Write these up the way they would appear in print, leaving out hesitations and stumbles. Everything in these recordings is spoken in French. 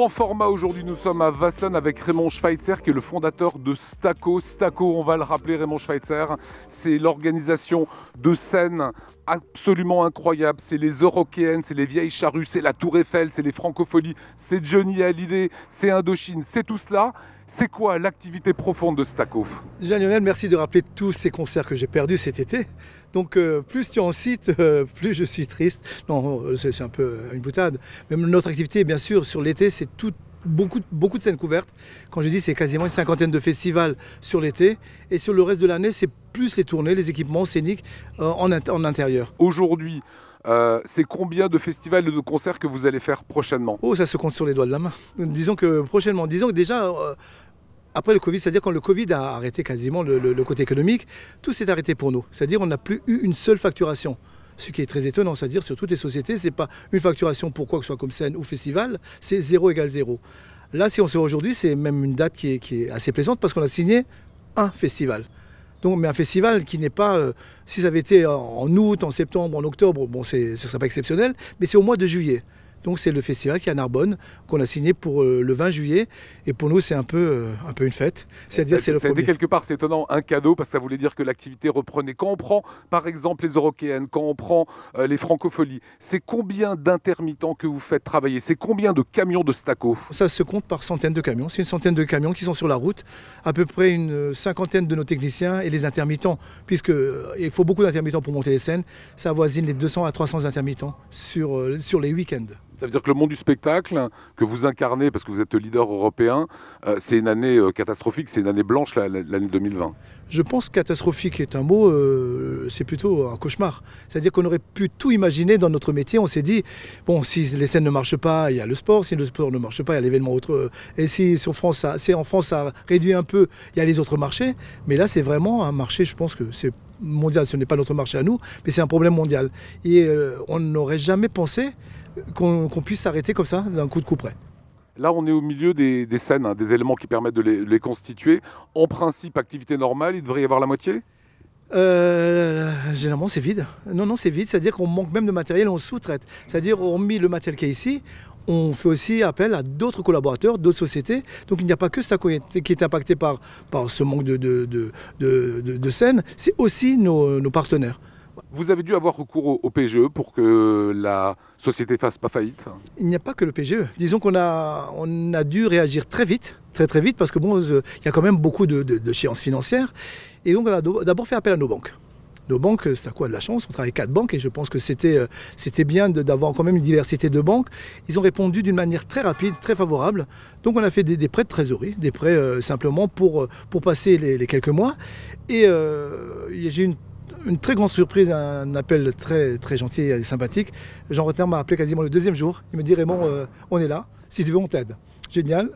Grand format aujourd'hui, nous sommes à Wasselonne avec Raymond Schweitzer qui est le fondateur de Stako. Stako, on va le rappeler, Raymond Schweitzer, c'est l'organisation de scènes absolument incroyables. C'est les Eurokéennes, c'est les Vieilles Charrues, c'est la Tour Eiffel, c'est les Francopholies, c'est Johnny Hallyday, c'est Indochine, c'est tout cela. C'est quoi l'activité profonde de Stako? Jean-Lionel, merci de rappeler tous ces concerts que j'ai perdus cet été. Donc plus tu en cites, plus je suis triste. Non, c'est un peu une boutade. Même notre activité, bien sûr, sur l'été, c'est beaucoup de scènes couvertes. Quand je dis, c'est quasiment une cinquantaine de festivals sur l'été. Et sur le reste de l'année, c'est plus les tournées, les équipements scéniques en intérieur. Aujourd'hui, c'est combien de festivals et de concerts que vous allez faire prochainement? Oh, ça se compte sur les doigts de la main. Disons que prochainement, disons que déjà... après le Covid, c'est-à-dire quand le Covid a arrêté quasiment le côté économique, tout s'est arrêté pour nous. C'est-à-dire on n'a plus eu une seule facturation. Ce qui est très étonnant, c'est-à-dire sur toutes les sociétés, ce n'est pas une facturation pour quoi que ce soit comme scène ou festival, c'est 0 égale 0. Là, si on se voit aujourd'hui, c'est même une date qui est assez plaisante parce qu'on a signé un festival. Donc, mais un festival qui n'est pas, si ça avait été en août, en septembre, en octobre, bon, ce ne serait pas exceptionnel, mais c'est au mois de juillet. Donc c'est le festival qui est à Narbonne, qu'on a signé pour le 20 juillet. Et pour nous, c'est un peu une fête. C'est-à-dire c'est le premier. C'était quelque part, c'est étonnant, un cadeau, parce que ça voulait dire que l'activité reprenait. Quand on prend, par exemple, les Eurokéennes, quand on prend les Francopholies, c'est combien d'intermittents que vous faites travailler? C'est combien de camions de Stako? Ça se compte par centaines de camions. C'est une centaine de camions qui sont sur la route. À peu près une cinquantaine de nos techniciens et les intermittents, puisqu'il faut beaucoup d'intermittents pour monter les scènes. Ça avoisine les 200 à 300 intermittents sur les week-ends. Ça veut dire que le monde du spectacle que vous incarnez, parce que vous êtes le leader européen, c'est une année catastrophique, c'est une année blanche, l'année 2020. Je pense que catastrophique est un mot, c'est plutôt un cauchemar. C'est-à-dire qu'on aurait pu tout imaginer dans notre métier. On s'est dit, bon, si les scènes ne marchent pas, il y a le sport. Si le sport ne marche pas, il y a l'événement autre. Et si en France, ça réduit un peu, il y a les autres marchés. Mais là, c'est vraiment un marché, je pense que c'est mondial. Ce n'est pas notre marché à nous, mais c'est un problème mondial. Et on n'aurait jamais pensé qu'on puisse s'arrêter comme ça, d'un coup de coup près. Là, on est au milieu des scènes, hein, des éléments qui permettent de les constituer. En principe, activité normale, il devrait y avoir la moitié? Généralement, c'est vide. Non, c'est vide, c'est-à-dire qu'on manque même de matériel, on sous-traite. C'est-à-dire, hormis le matériel qui est ici, on fait aussi appel à d'autres collaborateurs, d'autres sociétés. Donc il n'y a pas que ça qui est impacté par ce manque de scènes, c'est aussi nos partenaires. Vous avez dû avoir recours au PGE pour que la société ne fasse pas faillite? Il n'y a pas que le PGE. Disons qu'on a dû réagir très vite, très vite, parce que bon, il y a quand même beaucoup d'échéances financières. Et donc on a d'abord fait appel à nos banques. Nos banques, c'est à quoi de la chance, on travaille avec 4 banques et je pense que c'était bien d'avoir quand même une diversité de banques. Ils ont répondu d'une manière très rapide, très favorable. Donc on a fait des prêts de trésorerie, des prêts simplement pour passer les quelques mois. Et j'ai eu une très grande surprise, un appel très gentil et sympathique. Jean Rotner m'a appelé quasiment le 2e jour. Il me dit, Raymond, on est là, si tu veux on t'aide. Génial.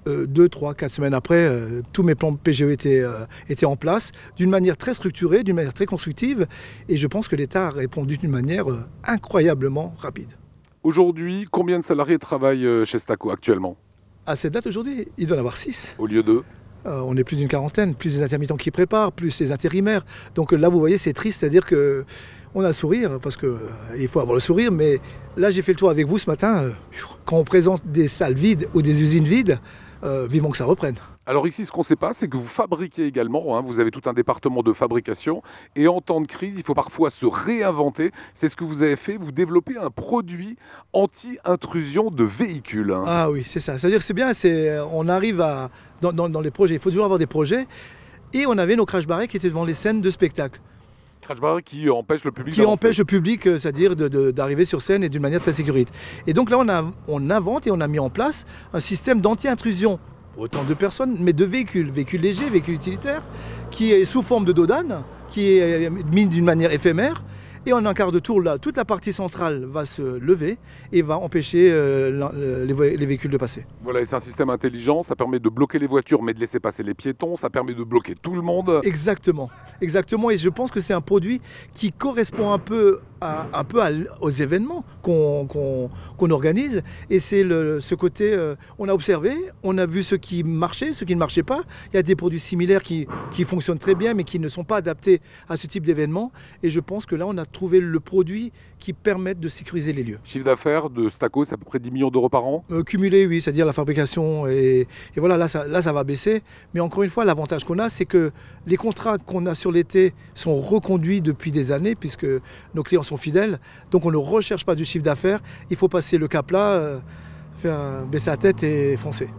2, 3, 4 semaines après, tous mes plans PGE étaient en place, d'une manière très structurée, d'une manière très constructive. Et je pense que l'État a répondu d'une manière incroyablement rapide. Aujourd'hui, combien de salariés travaillent chez Stako actuellement? À cette date aujourd'hui, il doit en avoir 6. Au lieu de? On est plus d'une quarantaine, plus les intermittents qui préparent, plus les intérimaires. Donc là, vous voyez, c'est triste, c'est-à-dire qu'on a le sourire, parce qu'il faut avoir le sourire, mais là, j'ai fait le tour avec vous ce matin. Quand on présente des salles vides ou des usines vides, vivement que ça reprenne. Alors ici, ce qu'on ne sait pas, c'est que vous fabriquez également, hein, vous avez tout un département de fabrication, et en temps de crise, il faut parfois se réinventer. C'est ce que vous avez fait, vous développez un produit anti-intrusion de véhicules. Hein. Ah oui, c'est ça. C'est-à-dire que c'est bien, on arrive dans les projets, il faut toujours avoir des projets, et on avait nos crash barrières qui étaient devant les scènes de spectacle. Crash barrières qui empêchent le public d'avancer. Empêche le public, c'est-à-dire d'arriver sur scène et d'une manière très sécuritaire. Et donc là, on invente et on a mis en place un système d'anti-intrusion. Autant de personnes, mais de véhicules légers, véhicules utilitaires, qui est sous forme de dodane, qui est mis d'une manière éphémère. Et en un quart de tour, là, toute la partie centrale va se lever et va empêcher les véhicules de passer. Voilà, c'est un système intelligent, ça permet de bloquer les voitures mais de laisser passer les piétons, ça permet de bloquer tout le monde. Exactement, et je pense que c'est un produit qui correspond un peu un peu aux événements qu'on organise. Et c'est ce côté, on a observé, on a vu ce qui marchait, ce qui ne marchait pas. Il y a des produits similaires qui fonctionnent très bien, mais qui ne sont pas adaptés à ce type d'événement. Et je pense que là, on a trouvé le produit qui permet de sécuriser les lieux. Chiffre d'affaires de Staco, c'est à peu près 10 millions d'euros par an. Cumulé, oui, c'est-à-dire la fabrication. Et voilà, là, ça va baisser. Mais encore une fois, l'avantage qu'on a, c'est que les contrats qu'on a sur l'été sont reconduits depuis des années, puisque nos clients sont fidèles. Donc on ne recherche pas du chiffre d'affaires. Il faut passer le cap là, faire baisser la tête et foncer.